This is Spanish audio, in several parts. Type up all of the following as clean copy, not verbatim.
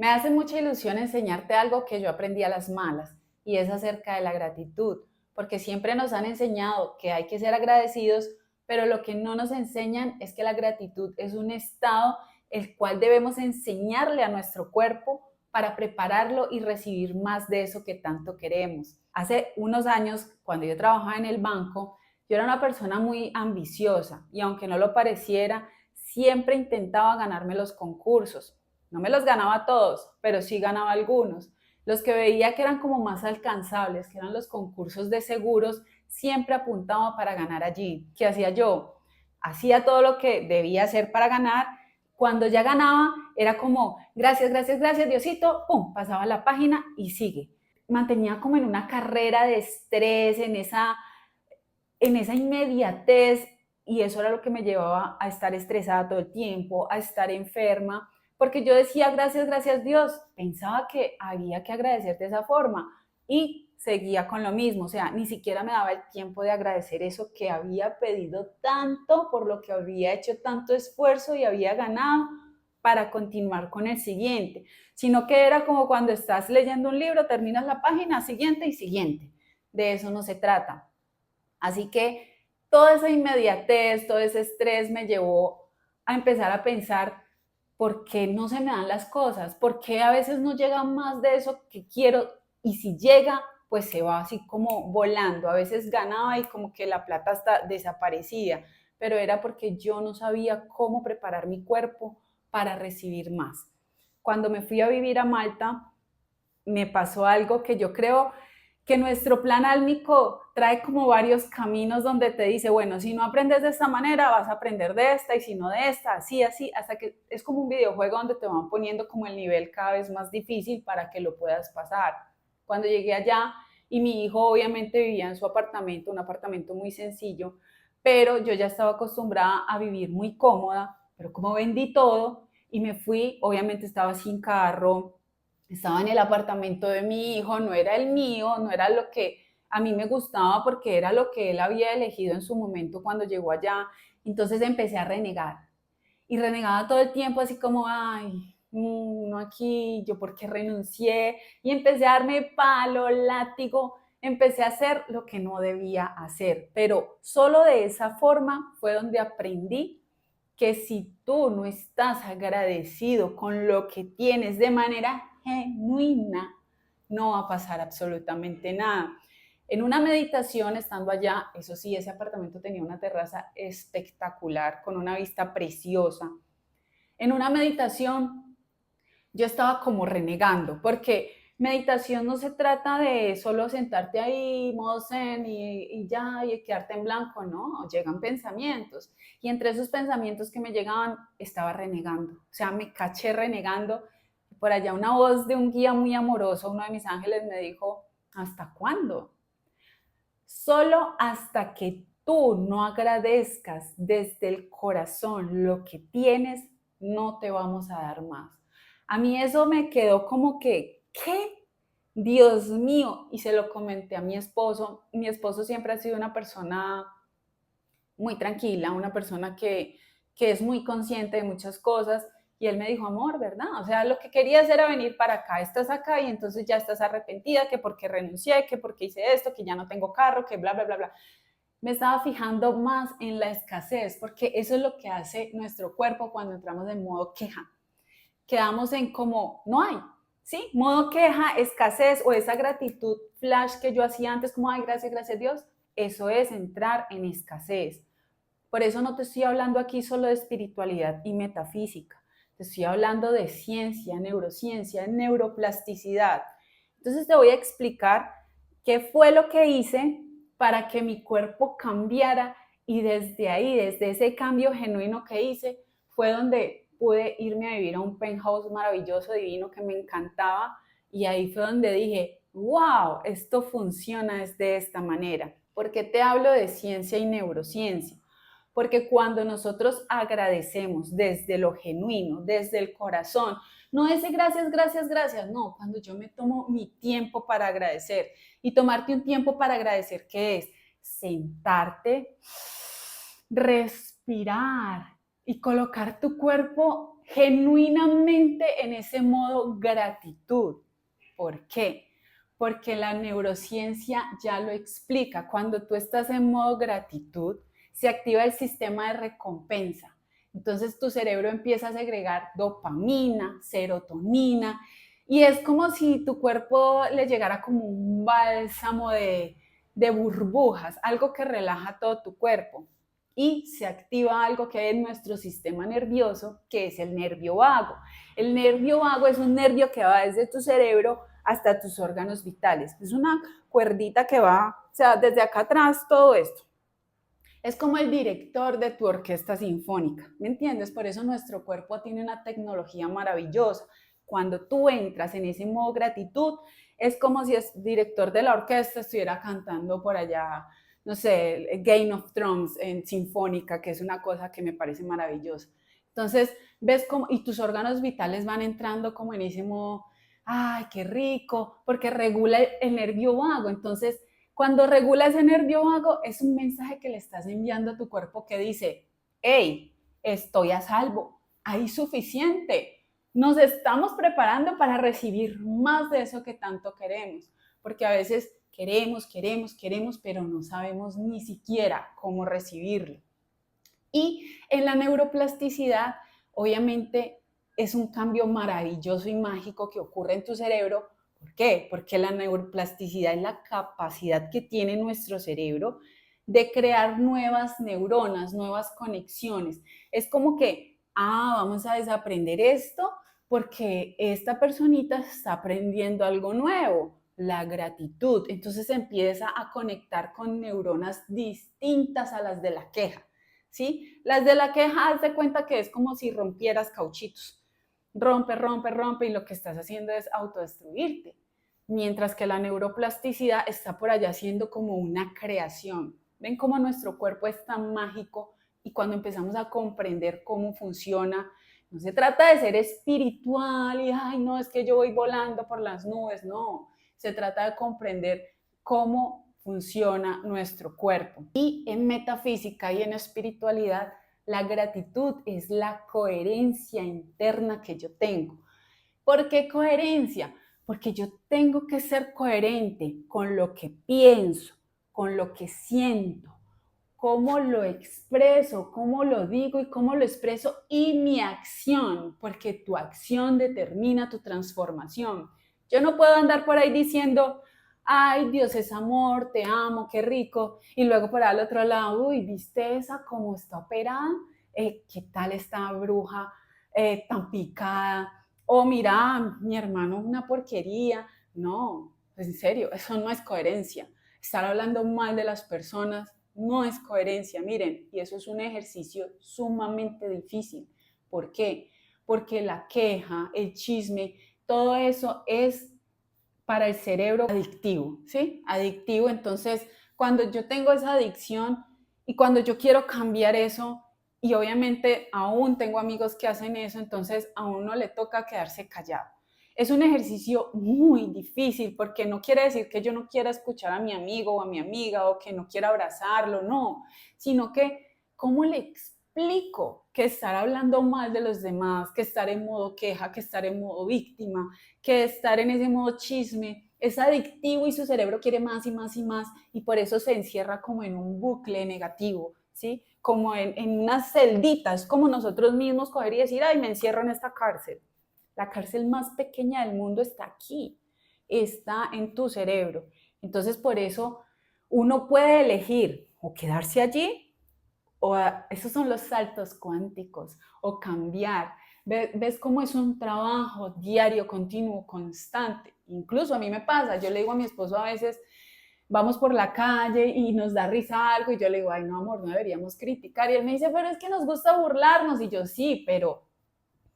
Me hace mucha ilusión enseñarte algo que yo aprendí a las malas y es acerca de la gratitud, porque siempre nos han enseñado que hay que ser agradecidos, pero lo que no nos enseñan es que la gratitud es un estado el cual debemos enseñarle a nuestro cuerpo para prepararlo y recibir más de eso que tanto queremos. Hace unos años, cuando yo trabajaba en el banco, yo era una persona muy ambiciosa y aunque no lo pareciera, siempre intentaba ganarme los concursos. No me los ganaba todos, pero sí ganaba algunos. Los que veía que eran como más alcanzables, que eran los concursos de seguros, siempre apuntaba para ganar allí. ¿Qué hacía yo? Hacía todo lo que debía hacer para ganar. Cuando ya ganaba, era como, gracias, gracias, gracias, Diosito, pum, pasaba la página y sigue. Mantenía como en una carrera de estrés, en esa inmediatez, y eso era lo que me llevaba a estar estresada todo el tiempo, a estar enferma, porque yo decía gracias, gracias Dios, pensaba que había que agradecer de esa forma y seguía con lo mismo, o sea, ni siquiera me daba el tiempo de agradecer eso que había pedido tanto, por lo que había hecho tanto esfuerzo y había ganado para continuar con el siguiente, sino que era como cuando estás leyendo un libro, terminas la página siguiente y siguiente. De eso no se trata. Así que toda esa inmediatez, todo ese estrés me llevó a empezar a pensar por qué no se me dan las cosas, por qué a veces no llega más de eso que quiero y si llega, pues se va así como volando. A veces ganaba y como que la plata hasta desaparecía, pero era porque yo no sabía cómo preparar mi cuerpo para recibir más. Cuando me fui a vivir a Malta, me pasó algo que yo creo que nuestro plan álmico trae como varios caminos donde te dice, bueno, si no aprendes de esta manera, vas a aprender de esta, y si no de esta, así, así, hasta que es como un videojuego donde te van poniendo como el nivel cada vez más difícil para que lo puedas pasar. Cuando llegué allá, y mi hijo obviamente vivía en su apartamento, un apartamento muy sencillo, pero yo ya estaba acostumbrada a vivir muy cómoda, pero como vendí todo y me fui, obviamente estaba sin carro, estaba en el apartamento de mi hijo, no era el mío, no era lo que a mí me gustaba porque era lo que él había elegido en su momento cuando llegó allá. Entonces empecé a renegar y renegaba todo el tiempo así como, ay, no aquí, yo por qué renuncié, y empecé a darme palo, látigo, empecé a hacer lo que no debía hacer, pero solo de esa forma fue donde aprendí que si tú no estás agradecido con lo que tienes de manera genuina, no va a pasar absolutamente nada. En una meditación, estando allá, eso sí, ese apartamento tenía una terraza espectacular, con una vista preciosa. En una meditación, yo estaba como renegando, porque meditación no se trata de solo sentarte ahí, modo zen, y ya, y quedarte en blanco, no, llegan pensamientos. Y entre esos pensamientos que me llegaban, estaba renegando, o sea, me caché renegando. Por allá una voz de un guía muy amoroso, uno de mis ángeles, me dijo, ¿hasta cuándo? Solo hasta que tú no agradezcas desde el corazón lo que tienes, no te vamos a dar más. A mí eso me quedó como que, ¿qué? Dios mío, y se lo comenté a mi esposo. Mi esposo siempre ha sido una persona muy tranquila, una persona que es muy consciente de muchas cosas. Y él me dijo, amor, ¿verdad? O sea, lo que querías era venir para acá, estás acá y entonces ya estás arrepentida, que porque renuncié, que porque hice esto, que ya no tengo carro, que bla, bla, bla, bla. Me estaba fijando más en la escasez, porque eso es lo que hace nuestro cuerpo cuando entramos en modo queja. Quedamos en como, no hay, ¿sí? Modo queja, escasez o esa gratitud flash que yo hacía antes, como, ay, gracias, gracias a Dios. Eso es entrar en escasez. Por eso no te estoy hablando aquí solo de espiritualidad y metafísica, te estoy hablando de ciencia, neuroplasticidad. Entonces te voy a explicar qué fue lo que hice para que mi cuerpo cambiara y desde ahí, desde ese cambio genuino que hice, fue donde pude irme a vivir a un penthouse maravilloso, divino, que me encantaba, y ahí fue donde dije, wow, esto funciona de esta manera. ¿Por qué te hablo de ciencia y neurociencia? Porque cuando nosotros agradecemos desde lo genuino, desde el corazón, no ese gracias, gracias, gracias, no, cuando yo me tomo mi tiempo para agradecer. Y tomarte un tiempo para agradecer, ¿qué es? Sentarte, respirar y colocar tu cuerpo genuinamente en ese modo gratitud. ¿Por qué? Porque la neurociencia ya lo explica. Cuando tú estás en modo gratitud, se activa el sistema de recompensa. Entonces tu cerebro empieza a segregar dopamina, serotonina, y es como si tu cuerpo le llegara como un bálsamo de burbujas, algo que relaja todo tu cuerpo. Y se activa algo que hay en nuestro sistema nervioso, que es el nervio vago. El nervio vago es un nervio que va desde tu cerebro hasta tus órganos vitales. Es una cuerdita que va, o sea, desde acá atrás, todo esto. Es como el director de tu orquesta sinfónica, ¿me entiendes? Por eso nuestro cuerpo tiene una tecnología maravillosa. Cuando tú entras en ese modo gratitud, es como si el director de la orquesta estuviera cantando por allá, no sé, Game of Thrones en sinfónica, que es una cosa que me parece maravillosa. Entonces, ves cómo, y tus órganos vitales van entrando como en ese modo, ay, qué rico, porque regula el nervio vago. Entonces, cuando regula ese nervio vago, es un mensaje que le estás enviando a tu cuerpo que dice, hey, estoy a salvo, hay suficiente. Nos estamos preparando para recibir más de eso que tanto queremos, porque a veces queremos, pero no sabemos ni siquiera cómo recibirlo. Y en la neuroplasticidad, obviamente, es un cambio maravilloso y mágico que ocurre en tu cerebro. ¿Por qué? Porque la neuroplasticidad es la capacidad que tiene nuestro cerebro de crear nuevas neuronas, nuevas conexiones. Es como que, vamos a desaprender esto porque esta personita está aprendiendo algo nuevo, la gratitud. Entonces empieza a conectar con neuronas distintas a las de la queja. ¿Sí? Las de la queja, haz de cuenta que es como si rompieras cauchitos. Rompe, rompe, rompe y lo que estás haciendo es autodestruirte. Mientras que la neuroplasticidad está por allá haciendo como una creación. ¿Ven cómo nuestro cuerpo es tan mágico? Y cuando empezamos a comprender cómo funciona, no se trata de ser espiritual y, ay, no, es que yo voy volando por las nubes, no. Se trata de comprender cómo funciona nuestro cuerpo. Y en metafísica y en espiritualidad, la gratitud es la coherencia interna que yo tengo. ¿Por qué coherencia? Porque yo tengo que ser coherente con lo que pienso, con lo que siento, cómo lo expreso, cómo lo digo y cómo lo expreso y mi acción, porque tu acción determina tu transformación. Yo no puedo andar por ahí diciendo, ay, Dios es amor, te amo, qué rico, y luego por al otro lado, uy, ¿viste esa cómo está operada? ¿Qué tal esta bruja tan picada? O mira, mi hermano es una porquería. No, pues en serio, eso no es coherencia. Estar hablando mal de las personas no es coherencia, miren, y eso es un ejercicio sumamente difícil. ¿Por qué? Porque la queja, el chisme, todo eso es para el cerebro adictivo, ¿sí? Adictivo, entonces cuando yo tengo esa adicción y cuando yo quiero cambiar eso, y obviamente aún tengo amigos que hacen eso, entonces a uno le toca quedarse callado. Es un ejercicio muy difícil porque no quiere decir que yo no quiera escuchar a mi amigo o a mi amiga o que no quiera abrazarlo, no, sino que ¿cómo le explico que estar hablando mal de los demás, que estar en modo queja, que estar en modo víctima, que estar en ese modo chisme es adictivo y su cerebro quiere más y más y más y por eso se encierra como en un bucle negativo, ¿sí? Como en unas celditas, como nosotros mismos coger y decir, ay, me encierro en esta cárcel. La cárcel más pequeña del mundo está aquí, está en tu cerebro. Entonces, por eso uno puede elegir o quedarse allí, o esos son los saltos cuánticos, o cambiar. ¿Ves cómo es un trabajo diario, continuo, constante? Incluso a mí me pasa, yo le digo a mi esposo a veces, vamos por la calle y nos da risa algo y yo le digo, ay no amor, no deberíamos criticar. Y él me dice, pero es que nos gusta burlarnos. Y yo sí, pero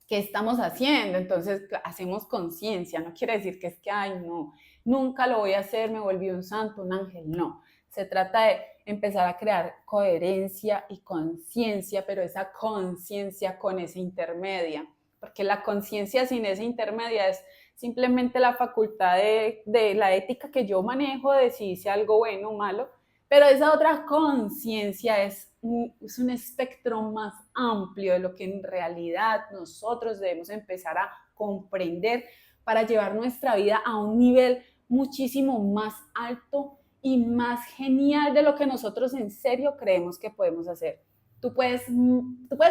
¿qué estamos haciendo? Entonces hacemos conciencia, no quiere decir que es que, ay, no, nunca lo voy a hacer, me volví un santo, un ángel, no. Se trata de empezar a crear coherencia y conciencia, pero esa conciencia con esa intermedia, porque la conciencia sin esa intermedia es simplemente la facultad de la ética que yo manejo, de si hice algo bueno o malo, Pero esa otra conciencia es un espectro más amplio de lo que en realidad nosotros debemos empezar a comprender para llevar nuestra vida a un nivel muchísimo más alto y más genial de lo que nosotros en serio creemos que podemos hacer. Tú puedes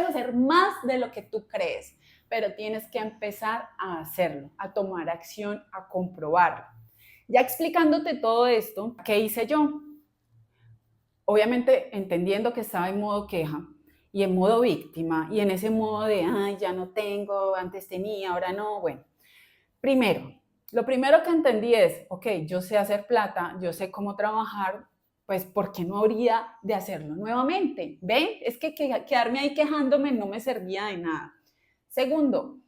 hacer más de lo que tú crees, pero tienes que empezar a hacerlo, a tomar acción, a comprobarlo. Ya explicándote todo esto, ¿qué hice yo? Obviamente entendiendo que estaba en modo queja y en modo víctima y en ese modo de, ay, ya no tengo, antes tenía, ahora no. Bueno, lo primero que entendí es, ok, yo sé hacer plata, yo sé cómo trabajar, pues ¿por qué no habría de hacerlo nuevamente? ¿Ven? Es que quedarme ahí quejándome no me servía de nada. Segundo,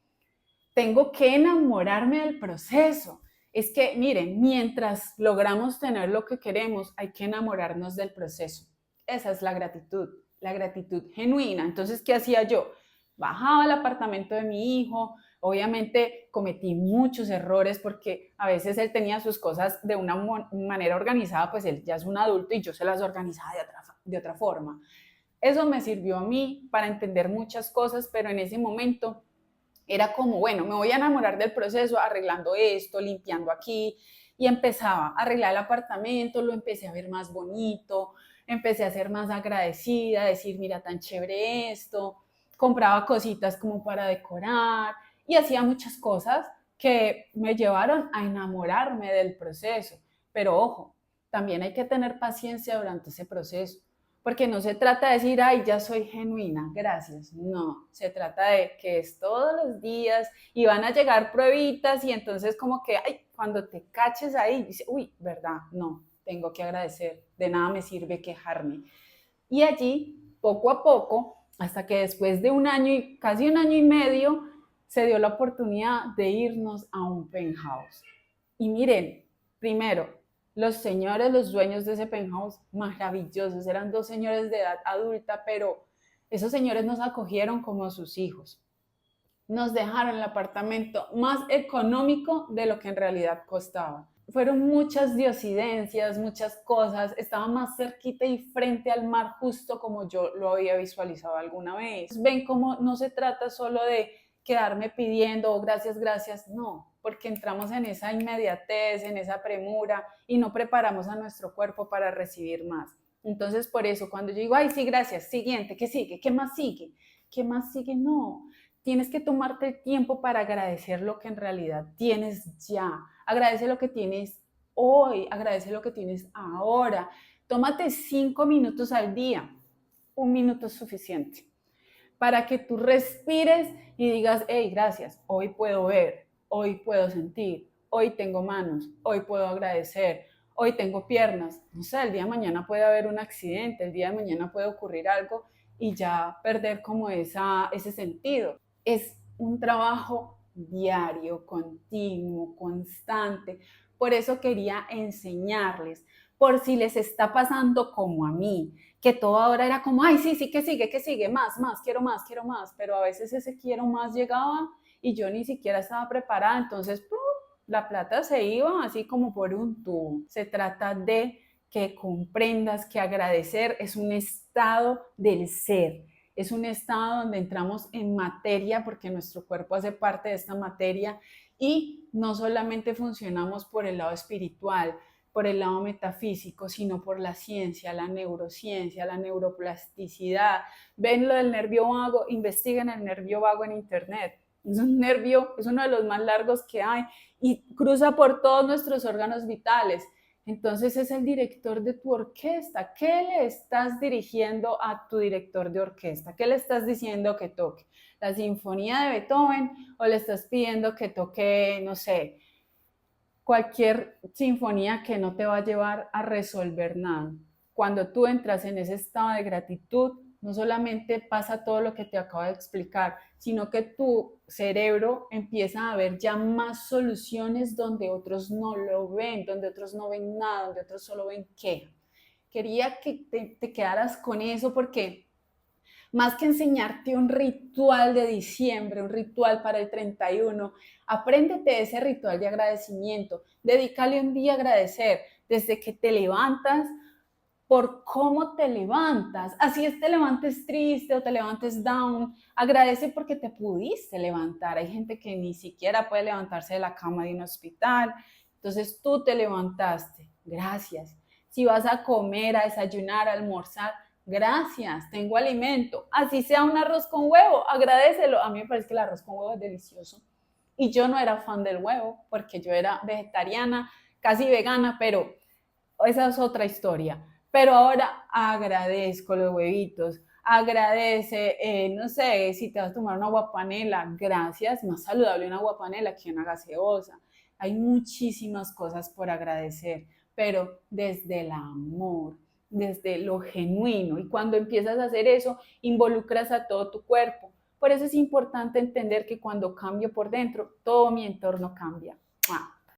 tengo que enamorarme del proceso. Es que, miren, mientras logramos tener lo que queremos, hay que enamorarnos del proceso. Esa es la gratitud genuina. Entonces, ¿qué hacía yo? Bajaba al apartamento de mi hijo, obviamente cometí muchos errores porque a veces él tenía sus cosas de una manera organizada, pues él ya es un adulto y yo se las organizaba de otra forma. Eso me sirvió a mí para entender muchas cosas, pero en ese momento era como, bueno, me voy a enamorar del proceso arreglando esto, limpiando aquí, y empezaba a arreglar el apartamento, lo empecé a ver más bonito, empecé a ser más agradecida, a decir, mira, tan chévere esto, compraba cositas como para decorar y hacía muchas cosas que me llevaron a enamorarme del proceso. Pero ojo, también hay que tener paciencia durante ese proceso. Porque no se trata de decir, ay, ya soy genuina, gracias. No, se trata de que es todos los días y van a llegar pruebitas y entonces como que, ay, cuando te caches ahí, dice, uy, ¿verdad? No, tengo que agradecer, de nada me sirve quejarme. Y allí, poco a poco, hasta que después de un año y casi un año y medio, se dio la oportunidad de irnos a un penthouse. Y miren, primero, los señores, los dueños de ese penthouse, maravillosos, eran dos señores de edad adulta, pero esos señores nos acogieron como sus hijos. Nos dejaron el apartamento más económico de lo que en realidad costaba. Fueron muchas diosidencias, muchas cosas, estaba más cerquita y frente al mar justo como yo lo había visualizado alguna vez. Ven cómo no se trata solo de quedarme pidiendo oh, gracias, gracias, no, porque entramos en esa inmediatez, en esa premura y no preparamos a nuestro cuerpo para recibir más. Entonces, por eso, cuando yo digo, ay, sí, gracias, siguiente, ¿qué sigue? ¿Qué más sigue? ¿Qué más sigue? No, tienes que tomarte el tiempo para agradecer lo que en realidad tienes ya. Agradece lo que tienes hoy, agradece lo que tienes ahora. Tómate 5 minutos al día. 1 minuto es suficiente para que tú respires y digas, hey, gracias, hoy puedo ver, hoy puedo sentir, hoy tengo manos, hoy puedo agradecer, hoy tengo piernas. No sé, el día de mañana puede haber un accidente, el día de mañana puede ocurrir algo y ya perder como ese sentido. Es un trabajo diario, continuo, constante. Por eso quería enseñarles, por si les está pasando como a mí, que todo ahora era como, ay, sí, sí, que sigue, más, quiero más, pero a veces ese quiero más llegaba y yo ni siquiera estaba preparada, entonces la plata se iba así como por un tubo. Se trata de que comprendas que agradecer es un estado del ser, es un estado donde entramos en materia porque nuestro cuerpo hace parte de esta materia y no solamente funcionamos por el lado espiritual, por el lado metafísico, sino por la ciencia, la neurociencia, la neuroplasticidad. Ven lo del nervio vago, investiguen el nervio vago en internet. Es un nervio, es uno de los más largos que hay y cruza por todos nuestros órganos vitales. Entonces es el director de tu orquesta. ¿Qué le estás dirigiendo a tu director de orquesta? ¿Qué le estás diciendo que toque? ¿La sinfonía de Beethoven o le estás pidiendo que toque, no sé, cualquier sinfonía que no te va a llevar a resolver nada? Cuando tú entras en ese estado de gratitud, no solamente pasa todo lo que te acabo de explicar, sino que tu cerebro empieza a ver ya más soluciones donde otros no lo ven, donde otros no ven nada, donde otros solo ven queja. Quería que te quedaras con eso porque más que enseñarte un ritual de diciembre, un ritual para el 31, apréndete ese ritual de agradecimiento, dedícale un día a agradecer, desde que te levantas por cómo te levantas. Así es, te levantes triste o te levantes down, agradece porque te pudiste levantar. Hay gente que ni siquiera puede levantarse de la cama de un hospital. Entonces tú te levantaste. Gracias. Si vas a comer, a desayunar, a almorzar, gracias, tengo alimento. Así sea un arroz con huevo, agradecelo. A mí me parece que el arroz con huevo es delicioso. Y yo no era fan del huevo porque yo era vegetariana, casi vegana, pero esa es otra historia. Pero ahora agradezco los huevitos, agradece, no sé, si te vas a tomar una aguapanela, gracias, más saludable una aguapanela que una gaseosa. Hay muchísimas cosas por agradecer, pero desde el amor, desde lo genuino. Y cuando empiezas a hacer eso, involucras a todo tu cuerpo. Por eso es importante entender que cuando cambio por dentro, todo mi entorno cambia.